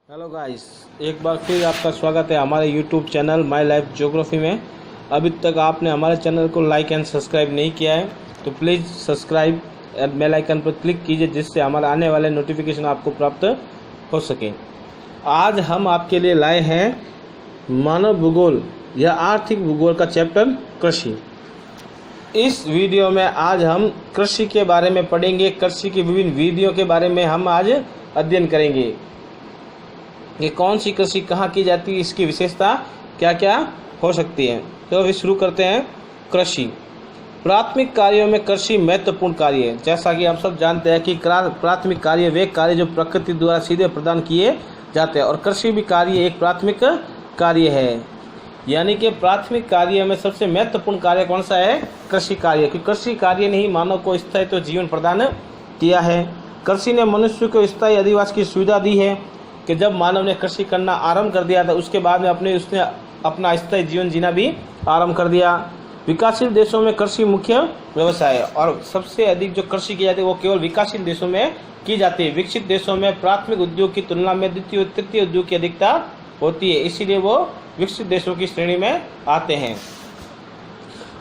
Hello guys, एक बार फिर आपका स्वागत है हमारे YouTube channel my life geography में। अभी तक आपने हमारे चैनल को लाइक एंड सब्सक्राइब नहीं किया है तो प्लीज़ सब्सक्राइब और बेल आइकन पर क्लिक कीजिए, जिससे हमारे आने वाले नोटिफिकेशन आपको प्राप्त हो सके। आज हम आपके लिए लाए हैं मानव भूगोल या आर्थिक भूगोल का चैप्टर कृषि। इस वीडियो में आज हम कृषि के बारे में पढ़ेंगे। कृषि की विभिन्न विधियों के बारे में हम आज अध्ययन करेंगे। ये कौन सी कृषि कहाँ की जाती है, इसकी विशेषता क्या क्या हो सकती है। तो अभी शुरू करते हैं। कृषि प्राथमिक कार्यों में कृषि महत्वपूर्ण कार्य है। जैसा कि आप सब जानते हैं कि प्राथमिक कार्य वे कार्य जो प्रकृति द्वारा सीधे प्रदान किए जाते हैं, और कृषि भी कार्य एक प्राथमिक कार्य है। यानी कि प्राथमिक कार्य में सबसे महत्वपूर्ण कार्य कौन सा है? कृषि कार्य। कि कृषि कार्य ने ही मानव को स्थायित्व जीवन प्रदान किया है। कृषि ने मनुष्य को स्थायी अधिवास की सुविधा दी है कि जब मानव ने कृषि करना आरंभ कर दिया था, उसके बाद में उसने अपना स्थायी जीवन जीना भी आरंभ कर दिया। विकासशील देशों में कृषि मुख्य व्यवसाय है, और सबसे अधिक जो कृषि की जाती है वो केवल विकासशील देशों में की जाती है। विकसित देशों में प्राथमिक उद्योग की तुलना में द्वितीय और तृतीय उद्योग की अधिकता होती है, इसीलिए वो विकसित देशों की श्रेणी में आते हैं।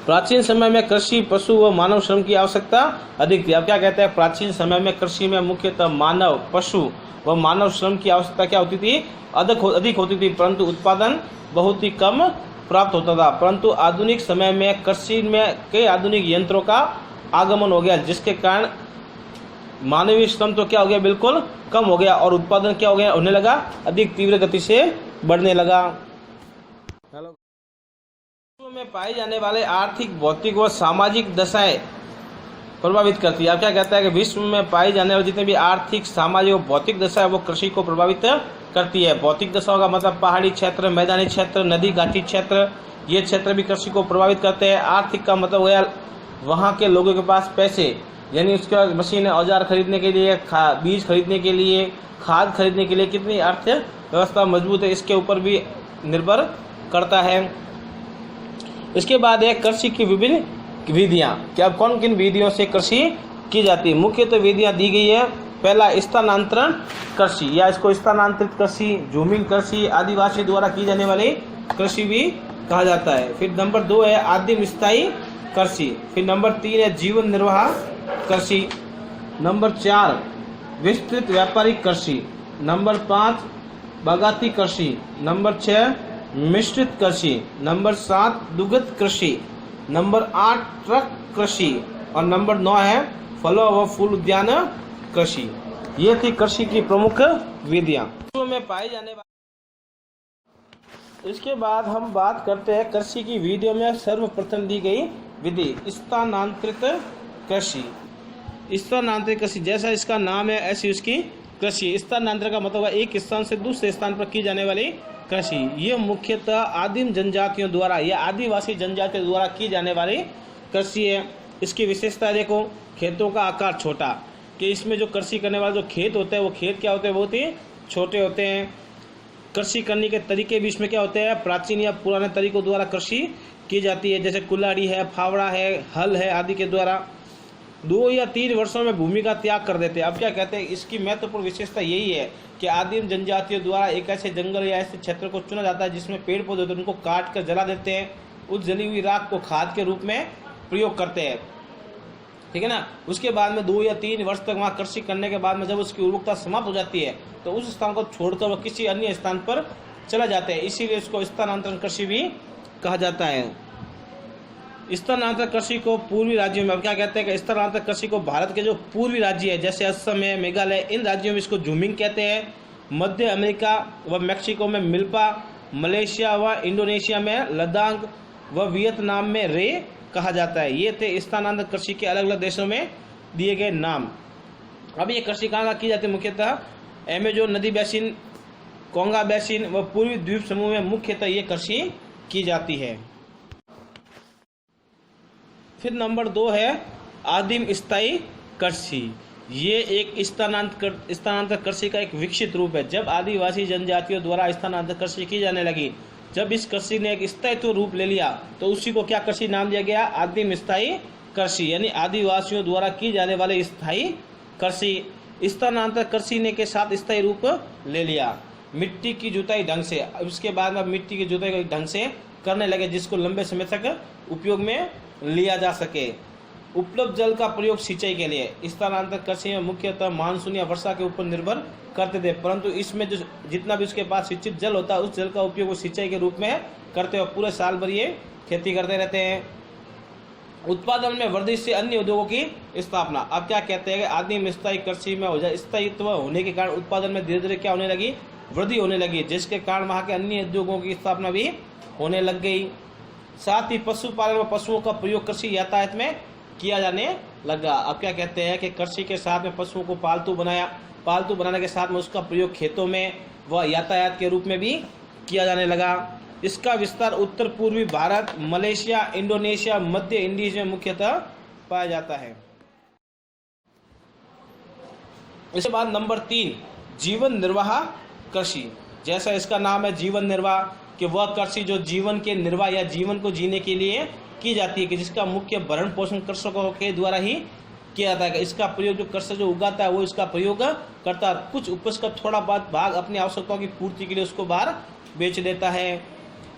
प्राचीन समय में कृषि पशु व मानव श्रम की आवश्यकता अधिक थी। अब क्या कहते हैं? प्राचीन समय में कृषि में मुख्यतः मानव, पशु व मानव श्रम की आवश्यकता क्या होती थी? अधिक होती थी, परंतु उत्पादन बहुत ही कम प्राप्त होता था। परंतु आधुनिक समय में कृषि में कई आधुनिक यंत्रों का आगमन हो गया, जिसके कारण मानवीय श्रम तो क्या हो गया? बिल्कुल कम हो गया, और उत्पादन क्या हो गया? होने लगा अधिक तीव्र गति से बढ़ने लगा। हेलो, विश्व में पाई जाने वाले आर्थिक, भौतिक व सामाजिक दशाएं प्रभावित करती है। अब क्या कहता है कि विश्व में पाई जाने वाली जितने भी आर्थिक, सामाजिक और भौतिक दशा है वो कृषि को प्रभावित करती है। भौतिक दशाओं का मतलब पहाड़ी क्षेत्र, मैदानी क्षेत्र, नदी घाटी क्षेत्र, ये क्षेत्र भी कृषि को प्रभावित करते हैं। आर्थिक का मतलब हो गया वहाँ के लोगों के पास पैसे, यानी उसके बाद मशीन, औजार खरीदने के लिए, बीज खरीदने के लिए, खाद खरीदने के लिए कितनी अर्थव्यवस्था मजबूत है, इसके ऊपर भी निर्भर करता है। इसके बाद है कृषि की विभिन्न विधियां। क्या कौन किन विधियों से कृषि की जाती है? मुख्य तो विधियां दी गई है। पहला स्थानांतरण कृषि, या इसको स्थानांतरित कृषि, झूमिंग कृषि, आदिवासी द्वारा की जाने वाली कृषि भी कहा जाता है। फिर नंबर 2 है आदिम स्थायी कृषि। फिर नंबर 3 है जीवन निर्वाह कृषि। नंबर 4 विस्तृत व्यापारिक कृषि। नंबर 5 बागाती कृषि। नंबर 6 मिश्रित कृषि। नंबर 7 दुग्ध कृषि। नंबर 8 ट्रक कृषि, और नंबर 9 है फलों व फूल उद्यान कृषि। ये थी कृषि की प्रमुख विधियां में पाई जाने वाली। इसके बाद हम बात करते हैं कृषि की विधियों में सर्वप्रथम दी गई विधि स्थानांतरित कृषि। स्थानांतरित कृषि, जैसा इसका नाम है ऐसी उसकी कृषि। स्थानांतरण का मतलब एक स्थान से दूसरे स्थान पर की जाने वाली कृषि। ये मुख्यतः आदिम जनजातियों द्वारा या आदिवासी जनजातियों द्वारा की जाने वाली कृषि है। इसकी विशेषता देखो, खेतों का आकार छोटा, कि इसमें जो कृषि करने वाले जो खेत होते हैं वो खेत क्या होते हैं? बहुत ही छोटे होते हैं। कृषि करने के तरीके भी इसमें क्या होते हैं? प्राचीन या पुराने तरीकों द्वारा कृषि की जाती है, जैसे कुल्हाड़ी है, फावड़ा है, हल है आदि के द्वारा। 2 या 3 वर्षों में भूमि का त्याग कर देते हैं। अब क्या कहते हैं? इसकी महत्वपूर्ण विशेषता यही है कि आदिम जनजातियों द्वारा एक ऐसे जंगल या ऐसे क्षेत्र को चुना जाता है जिसमें पेड़ पौधे होते हैं, उनको काट कर जला देते हैं। उस जली हुई राख को खाद के रूप में प्रयोग करते हैं, ठीक है ना। उसके बाद में 2 या 3 वर्ष तक वहाँ कृषि करने के बाद में जब उसकी उर्वरकता समाप्त हो जाती है तो उस स्थान को छोड़कर वह किसी अन्य स्थान पर चला जाता है, इसीलिए इसको स्थानांतरण कृषि भी कहा जाता है। स्थानांतरण कृषि को पूर्वी राज्यों में, अब क्या कहते हैं कि स्थानांतरण कृषि को भारत के जो पूर्वी राज्य है जैसे असम है, मेघालय, इन राज्यों में इसको झूमिंग कहते हैं। मध्य अमेरिका व मैक्सिको में मिल्पा, मलेशिया व इंडोनेशिया में लद्दाख व वियतनाम में रे कहा जाता है। ये थे स्थानांतरण कृषि के अलग अलग देशों में दिए गए नाम। अब ये कृषि कहाँ की जाती है? मुख्यतः अमेजोन नदी बेसिन, कोंगा बेसिन व पूर्वी द्वीप समूह में मुख्यतः ये कृषि की जाती है। फिर नंबर 2 है आदिम स्थायी कृषि। ये एक स्थानांतरण कृषि का एक विकसित रूप है। जब आदिवासी जनजातियों द्वारा स्थानांतरण कृषि की जाने लगी, जब इस कृषि ने एक स्थायित्व रूप ले लिया तो उसी को क्या कृषि नाम दिया गया? आदिम स्थायी कृषि, यानी आदिवासियों द्वारा की जाने वाले स्थायी कृषि। स्थानांतरण कृषि ने के साथ स्थायी रूप ले लिया। मिट्टी की जुताई ढंग से, उसके बाद में मिट्टी की जुताई ढंग से करने लगे जिसको लंबे समय तक उपयोग में लिया जा सके। उपलब्ध जल का प्रयोग सिंचाई के लिए, स्थानांतरित कृषि में मुख्यतः मानसून या वर्षा के ऊपर निर्भर करते थे, परंतु इसमें जो जितना भी उसके पास सिंचित जल होता है उस जल का उपयोग वो सिंचाई के रूप में करते हुए पूरे साल भर ये खेती करते रहते हैं। उत्पादन में वृद्धि से अन्य उद्योगों की स्थापना। अब क्या कहते हैं कि आदिम स्थायी कृषि में हो जाए, स्थायित्व होने के कारण उत्पादन में धीरे धीरे क्या होने लगी, वृद्धि होने लगी, जिसके कारण वहाँ के अन्य उद्योगों की स्थापना भी होने लग गई। साथ ही पशुपालन में पशुओं का प्रयोग कृषि यातायात में किया जाने लगा। अब क्या कहते हैं कि कृषि के साथ में पशुओं को पालतू बनाया, पालतू बनाने के साथ में उसका प्रयोग खेतों में व यातायात के रूप में भी किया जाने लगा। इसका विस्तार उत्तर पूर्वी भारत, मलेशिया, इंडोनेशिया, मध्य इंडीज में मुख्यतः पाया जाता है। इसके बाद नंबर 3, जीवन निर्वाह कृषि। जैसा इसका नाम है जीवन निर्वाह, कि वह कृषि जो जीवन के निर्वाह या जीवन को जीने के लिए की जाती है, कि जिसका मुख्य भरण पोषण कृषकों के द्वारा ही किया जाता है। इसका प्रयोग जो कृषक जो उगाता है वो इसका प्रयोग करता है, कुछ उपज का थोड़ा बहुत भाग अपनी आवश्यकताओं की पूर्ति के लिए उसको बाहर बेच देता है।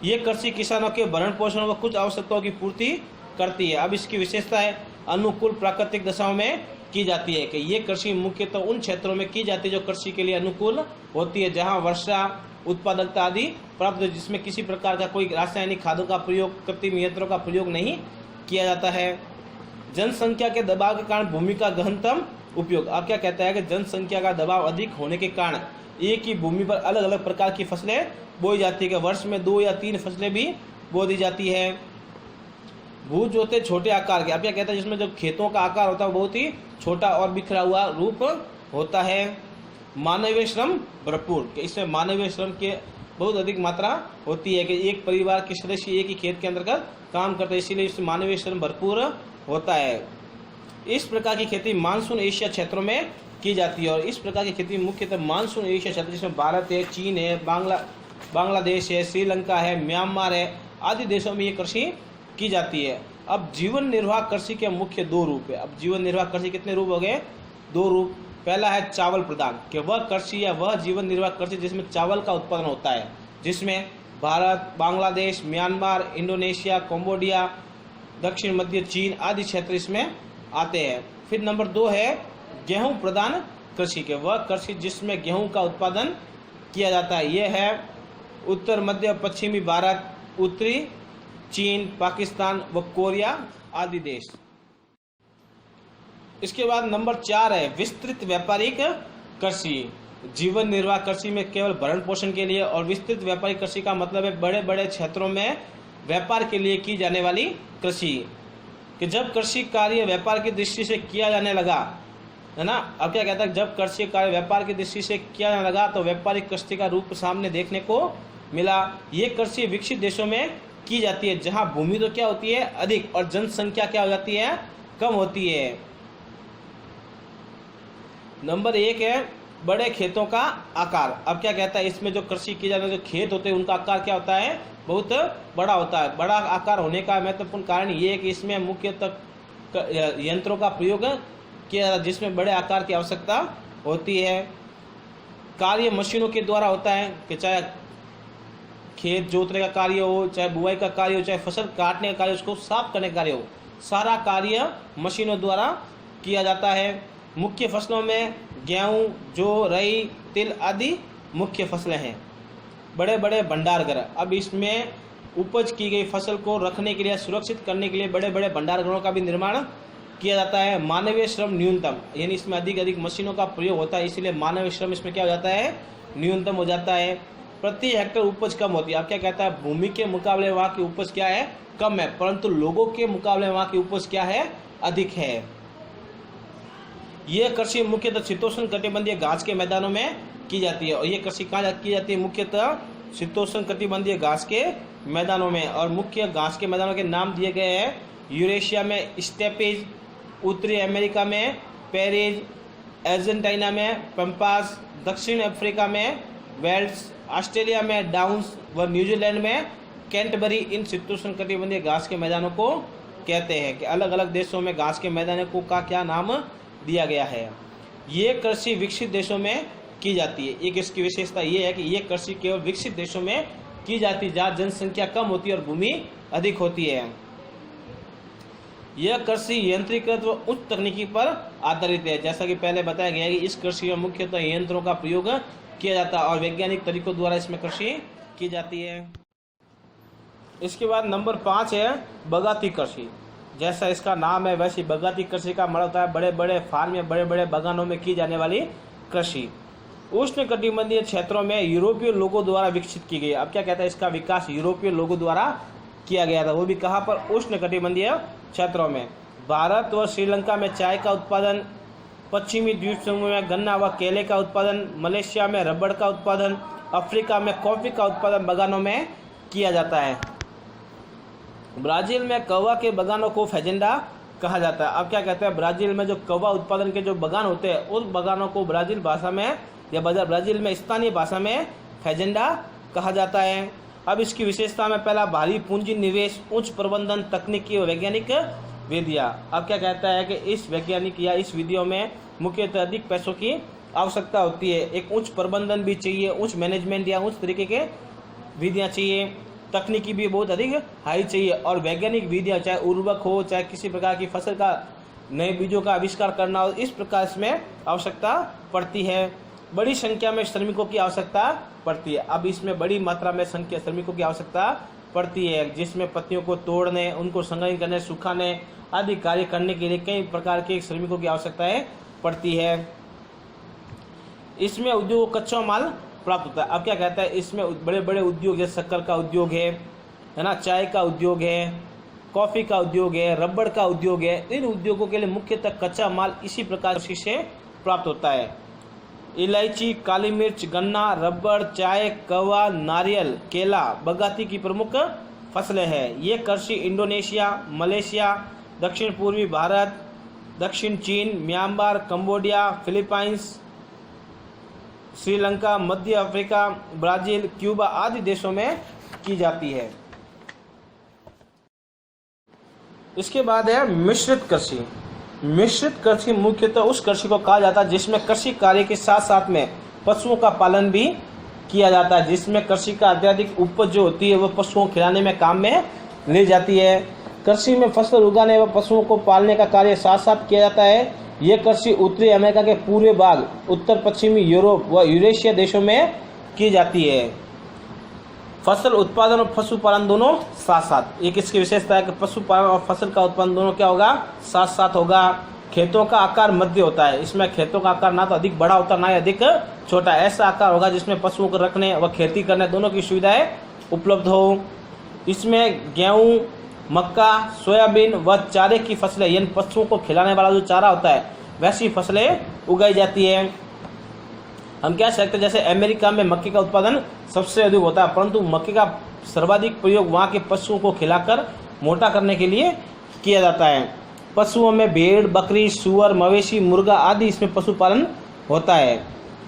ये कृषि किसानों के भरण पोषण व कुछ आवश्यकताओं की पूर्ति करती है। अब इसकी विशेषता है अनुकूल प्राकृतिक दशाओं में की जाती है, कि ये कृषि मुख्यतः उन क्षेत्रों में की जाती है जो कृषि के लिए अनुकूल होती है, जहाँ वर्षा, उत्पादकता आदि प्राप्त हो, जिसमें किसी प्रकार का कोई रासायनिक खादों का प्रयोग, कृत्रिम यंत्रों का प्रयोग नहीं किया जाता है। जनसंख्या के दबाव के कारण भूमि का गहनतम उपयोग। अब क्या कहता है कि जनसंख्या का दबाव अधिक होने के कारण एक ही भूमि पर अलग अलग प्रकार की फसलें बोई जाती है, कि वर्ष में 2 या 3 फसलें भी बो दी जाती है। भू जोते छोटे आकार के। अब क्या कहता है, जिसमें जो खेतों का आकार होता है बहुत ही छोटा और बिखरा हुआ रूप होता है। मानवीय श्रम भरपूर, कि इसमें मानवीय श्रम के बहुत अधिक मात्रा होती है, कि एक परिवार के सदस्य एक ही खेत के अंतर्गत काम करते हैं, इसीलिए इसमें मानवीय श्रम भरपूर होता है। इस प्रकार की खेती मानसून एशिया क्षेत्रों में की जाती है, और इस प्रकार की खेती मुख्यतः मानसून एशिया क्षेत्र जिसमें भारत है, चीन है, बांग्लादेश है, श्रीलंका है, म्यांमार है आदि देशों में ये कृषि की जाती है। अब जीवन निर्वाह कृषि के मुख्य 2 रूप है। अब जीवन निर्वाह कृषि कितने रूप हो गए, 2 रूप। पहला है चावल प्रदान, कि वह कृषि या वह जीवन निर्वाह कृषि जिसमें चावल का उत्पादन होता है, जिसमें Bharat, Bangladesh, Myanmar, Indonesia, Cambodia, दक्षिण मध्य चीन आदि क्षेत्र इसमें आते हैं। फिर नंबर 2 है गेहूं प्रदान कृषि, के वह कृषि जिसमें गेहूं का उत्पादन किया जाता है। यह है उत्तर मध्य पश्चिमी भारत, उत्तरी चीन, पाकिस्तान व कोरिया आदि देश। इसके बाद नंबर 4 है विस्तृत व्यापारिक कृषि। जीवन निर्वाह कृषि में केवल भरण पोषण के लिए, और विस्तृत व्यापारिक कृषि का मतलब है बड़े बड़े क्षेत्रों में व्यापार के लिए की जाने वाली कृषि, कि जब कृषि कार्य व्यापार की दृष्टि से किया जाने लगा, है ना। अब क्या कहता है, जब कृषि कार्य व्यापार की दृष्टि से किया जाने लगा तो व्यापारिक कृषि का रूप सामने देखने को मिला। ये कृषि विकसित देशों में की जाती है, जहाँ भूमि तो क्या होती है अधिक, और जनसंख्या क्या हो जाती है कम होती है। नंबर 1 है बड़े खेतों का आकार। अब क्या कहता है, इसमें जो कृषि की जाने जो खेत होते हैं उनका आकार क्या होता है, बहुत बड़ा होता है। बड़ा आकार होने का महत्वपूर्ण कारण ये है कि इसमें मुख्यतः यंत्रों का प्रयोग किया जाता है, जिसमें बड़े आकार की आवश्यकता होती है। कार्य मशीनों के द्वारा होता है, कि चाहे खेत जोतने का कार्य हो, चाहे बुआई का कार्य हो, चाहे फसल काटने का कार्य, उसको साफ करने का कार्य हो, सारा कार्य मशीनों द्वारा किया जाता है। मुख्य फसलों में गेहूं, जौ, राई, तिल आदि मुख्य फसलें हैं। बड़े बड़े भंडारघर। अब इसमें उपज की गई फसल को रखने के लिए, सुरक्षित करने के लिए बड़े बड़े भंडारघरों का भी निर्माण किया जाता है। मानवीय श्रम न्यूनतम, यानी इसमें अधिक मशीनों का प्रयोग होता है, इसलिए मानवीय श्रम इसमें क्या हो जाता है, न्यूनतम हो जाता है। प्रति हेक्टेयर उपज कम होती है। अब क्या कहता है, भूमि के मुकाबले वहाँ की उपज क्या है, कम है, परंतु लोगों के मुकाबले वहाँ की उपज क्या है, अधिक है। यह कृषि मुख्यतः शीतोष्ण कटिबंधीय घास के मैदानों में की जाती है, और ये कृषि कहाँ की जाती है, मुख्यतः शीतोष्ण कटिबंधीय घास के मैदानों में। और मुख्य घास के मैदानों के नाम दिए गए हैं, यूरेशिया में स्टेपेज, उत्तरी अमेरिका में पेरेज, अर्जेंटीना में पंपास, दक्षिण अफ्रीका में वेल्स, ऑस्ट्रेलिया में डाउन्स व न्यूजीलैंड में कैंटबरी। इन शीतोष्ण कटिबंधीय घास के मैदानों को कहते हैं, कि अलग अलग देशों में घास के मैदानों को का क्या नाम दिया गया है। ये कृषि विकसित देशों में की जाती है। एक इसकी विशेषता ये है कि ये कृषि केवल विकसित देशों में की जाती है जहाँ जनसंख्या कम होती है और भूमि अधिक होती है। यह कृषि यंत्रीकृत व उच्च तकनीकी पर आधारित है। जैसा कि पहले बताया गया है कि इस कृषि में मुख्यतः यंत्रों का प्रयोग किया जाता है और वैज्ञानिक तरीकों द्वारा इसमें कृषि की जाती है। इसके बाद नंबर 5 है बागायती कृषि। जैसा इसका नाम है वैसे बागायती कृषि का मतलब होता है बड़े बड़े फार्म या बड़े बड़े बागानों में की जाने वाली कृषि। उष्णकटिबंधीय क्षेत्रों में यूरोपीय लोगों द्वारा विकसित की गई। अब क्या कहता है, इसका विकास यूरोपीय लोगों द्वारा किया गया था, वो भी कहाँ पर, उष्णकटिबंधीय क्षेत्रों में। भारत व श्रीलंका में चाय का उत्पादन, पश्चिमी द्वीप समूह में गन्ना व केले का उत्पादन, मलेशिया में रबड़ का उत्पादन, अफ्रीका में कॉफी का उत्पादन बागानों में किया जाता है। ब्राजील में कौवा के बागानों को फेजेंडा कहा जाता है। अब क्या कहते हैं, ब्राजील में जो कौवा उत्पादन के जो बागान होते हैं उस बागानों को ब्राजील भाषा में या ब्राजील में स्थानीय भाषा में फेजेंडा कहा जाता है। अब इसकी विशेषता में पहला भारी पूंजी निवेश, उच्च प्रबंधन, तकनीकी और वैज्ञानिक विधियाँ। अब क्या कहता है कि इस वैज्ञानिक या इस विधियों में मुख्यतः अधिक पैसों की आवश्यकता होती है। एक उच्च प्रबंधन भी चाहिए, उच्च मैनेजमेंट या उच्च तरीके के विधियाँ चाहिए, तकनीकी भी बहुत अधिक हाई चाहिए और वैज्ञानिक विधियाँ, चाहे उर्वरक हो, चाहे किसी प्रकार की फसल का नए बीजों का आविष्कार करना हो, इस प्रकार इसमें आवश्यकता पड़ती है। बड़ी संख्या में श्रमिकों की आवश्यकता पड़ती है। अब इसमें बड़ी मात्रा में संख्या श्रमिकों की आवश्यकता पड़ती है, जिसमें पत्तियों को तोड़ने, उनको संग्रहित करने, सुखाने आदि कार्य करने के लिए कई प्रकार के श्रमिकों की आवश्यकताएं पड़ती है। इसमें उद्योग कच्चा माल प्राप्त होता है। अब क्या कहता है, इसमें बड़े बड़े उद्योग जैसे शक्कर का उद्योग है ना, चाय का उद्योग है, कॉफी का उद्योग है, रबड़ का उद्योग है। इन उद्योगों के लिए मुख्यतः कच्चा माल इसी प्रकार से प्राप्त होता है। इलायची, काली मिर्च, गन्ना, रबड़, चाय, कौवा, नारियल, केला बागायती की प्रमुख फसलें हैं। ये कृषि इंडोनेशिया, मलेशिया, दक्षिण पूर्वी भारत, दक्षिण चीन, म्यांमार, कंबोडिया, फिलीपाइंस, श्रीलंका, मध्य अफ्रीका, ब्राजील, क्यूबा आदि देशों में की जाती है। इसके बाद है मिश्रित कृषि। मिश्रित कृषि मुख्यतः उस कृषि को कहा जाता है जिसमें कृषि कार्य के साथ साथ में पशुओं का पालन भी किया जाता है, जिसमें कृषि का अत्यधिक उपज जो होती है वो पशुओं को खिलाने में काम में ली जाती है। कृषि में फसल उगाने व पशुओं को पालने का कार्य साथ साथ किया जाता है। यह कृषि उत्तरी अमेरिका के पूर्वी भाग, उत्तर पश्चिमी यूरोप व यूरेशिया देशों में की जाती है। फसल उत्पादन और पशुपालन दोनों साथ साथ। एक इसकी विशेषता है कि पशुपालन और फसल का उत्पादन दोनों क्या होगा, साथ साथ होगा। खेतों का आकार मध्य होता है। इसमें खेतों का आकार ना तो अधिक बड़ा होता ना ही अधिक छोटा, ऐसा आकार होगा जिसमें पशुओं को रखने व खेती करने दोनों की सुविधाएं उपलब्ध हो। इसमें गेहूँ, मक्का, सोयाबीन व चारे की फसलें, यानी पशुओं को खिलाने वाला जो चारा होता है वैसी फसलें उगाई जाती है। हम कह सकते हैं जैसे अमेरिका में मक्के का उत्पादन सबसे अधिक होता है, परंतु मक्के का सर्वाधिक प्रयोग वहाँ के पशुओं को खिलाकर मोटा करने के लिए किया जाता है। पशुओं में भेड़, बकरी, सुअर, मवेशी, मुर्गा आदि इसमें पशुपालन होता है।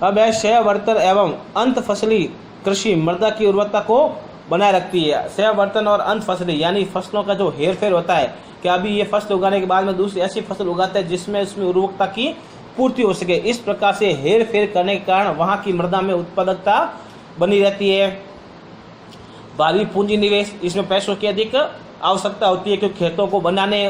अब है सहवर्तन एवं अंत फसली कृषि मृदा की उर्वरता को बनाए रखती है। सहवर्तन और अंत फसली यानी फसलों का जो हेर फेर होता है कि अभी ये फसल उगाने के बाद में दूसरी ऐसी फसल उगाते हैं जिसमें उसमें उर्वरकता की पूर्ति हो सके। इस प्रकार से हेर फेर करने के कारण वहाँ की मृदा में उत्पादकता बनी रहती है। भारी पूंजी निवेश, इसमें पैसों की अधिक आवश्यकता होती है क्योंकि खेतों को बनाने,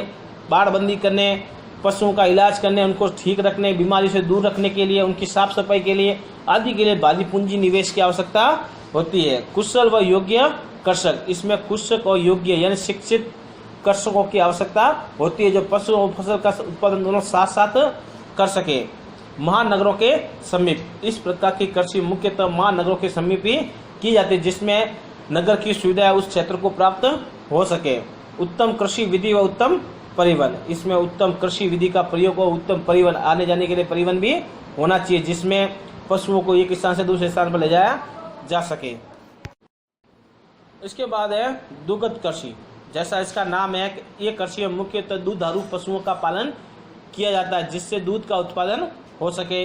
बाड़बंदी करने, पशुओं का इलाज करने, उनको ठीक रखने, बीमारी से दूर रखने के लिए, उनकी साफ सफाई के लिए आदि के लिए भारी पूंजी निवेश की आवश्यकता होती है। कुशल व योग्य कृषक, इसमें कुशल और योग्य यानी शिक्षित कृषकों की आवश्यकता होती है जो पशु और फसल का उत्पादन दोनों साथ साथ कर सके। महानगरों के समीप, इस प्रकार की कृषि मुख्यतः महानगरों के समीप ही की जाती है जिसमें नगर की सुविधा उस क्षेत्र को प्राप्त हो सके। उत्तम कृषि विधि व उत्तम परिवहन, इसमें उत्तम कृषि विधि का प्रयोग और उत्तम परिवहन, आने जाने के लिए परिवहन भी होना चाहिए जिसमें पशुओं को एक स्थान से दूसरे स्थान पर ले जाया जा सके। इसके बाद है दुग्ध कृषि। जैसा इसका नाम है कि ये कृषि में मुख्यतः दूधारू पशुओं का पालन किया जाता है जिससे दूध का उत्पादन हो सके।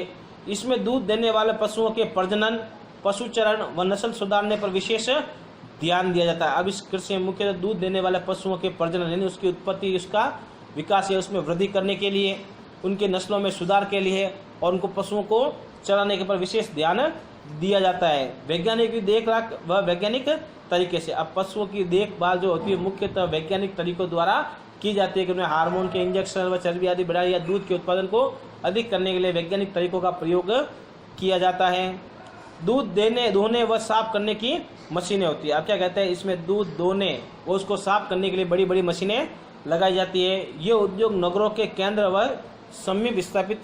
इसमें दूध देने वाले पशुओं के प्रजनन, पशुचरण व नस्ल सुधारने पर विशेष ध्यान दिया जाता है। अब इस कृषि में मुख्यतः दूध देने वाले पशुओं के प्रजनन यानी उसकी उत्पत्ति, उसका विकास या उसमें वृद्धि करने के लिए, उनके नस्लों में सुधार के लिए और उनको पशुओं को चलाने के पर विशेष ध्यान दिया जाता है। वैज्ञानिक की देखरेख व वैज्ञानिक तरीके से। अब पशुओं की देखभाल जो होती है मुख्यतः वैज्ञानिक तरीकों द्वारा की जाती है कि उन्हें हार्मोन के इंजेक्शन व चर्बी आदि बढ़ाई या दूध के उत्पादन को अधिक करने के लिए वैज्ञानिक तरीकों का प्रयोग किया जाता है। दूध धोने व साफ करने की मशीनें होती है। अब क्या कहते हैं, इसमें दूध धोने व उसको साफ करने के लिए बड़ी बड़ी मशीनें लगाई जाती है। ये उद्योग नगरों के केंद्र व समीप स्थापित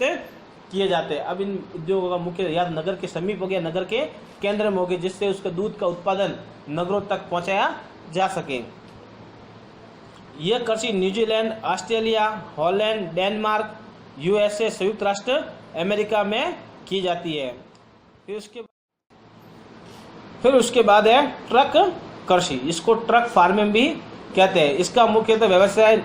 किए जाते हैं। अब इन उद्योगों का मुख्य या नगर के समीप हो गया, नगर के केंद्र में हो गए, जिससे उसका दूध का उत्पादन नगरों तक पहुंचाया जा सके। यह कृषि New Zealand, Australia, Holland, Denmark, USA, संयुक्त राष्ट्र अमेरिका में की जाती है। फिर उसके बाद है ट्रक कृषि। इसको ट्रक फार्मिंग भी कहते हैं। इसका मुख्यतः व्यवसाय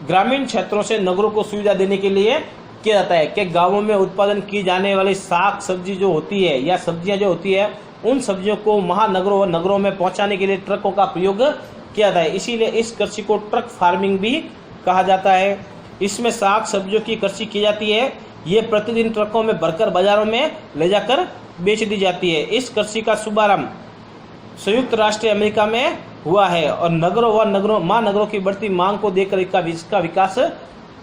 ग्रामीण क्षेत्रों से नगरों को सुविधा देने के लिए किया जाता है कि गांवों में उत्पादन की जाने वाली साग सब्जी जो होती है या सब्जियां जो होती है, उन सब्जियों को महानगरों व नगरों में पहुंचाने के लिए ट्रकों का प्रयोग किया जाता है। इसीलिए इस कृषि को ट्रक फार्मिंग भी कहा जाता है। इसमें साग सब्जियों की कृषि की जाती है। ये प्रतिदिन ट्रकों में भरकर बाजारों में ले जाकर बेच दी जाती है। इस कृषि का शुभारंभ संयुक्त राष्ट्र अमेरिका में हुआ है और नगरों व महानगरों की बढ़ती मांग को देखकर इसका विकास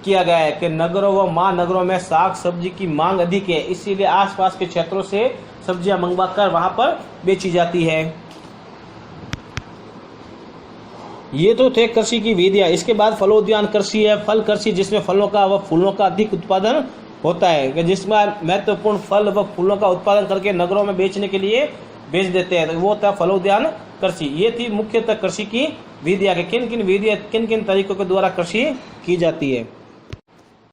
किया गया है कि नगरों व महानगरों में साग सब्जी की मांग अधिक है, इसीलिए आसपास के क्षेत्रों से सब्जियां मंगवाकर वहां पर बेची जाती है। ये तो थे कृषि की विधियां। इसके बाद फलोद्यान कृषि है, फल कृषि, जिसमें फलों का व फूलों का अधिक उत्पादन होता है कि जिसमें महत्वपूर्ण फल व फूलों का उत्पादन करके नगरों में बेचने के लिए बेच देते हैं, तो वो था फलोद्यान कृषि। ये थी मुख्यतः कृषि की विधियां कि किन किन तरीकों के द्वारा कृषि की जाती है।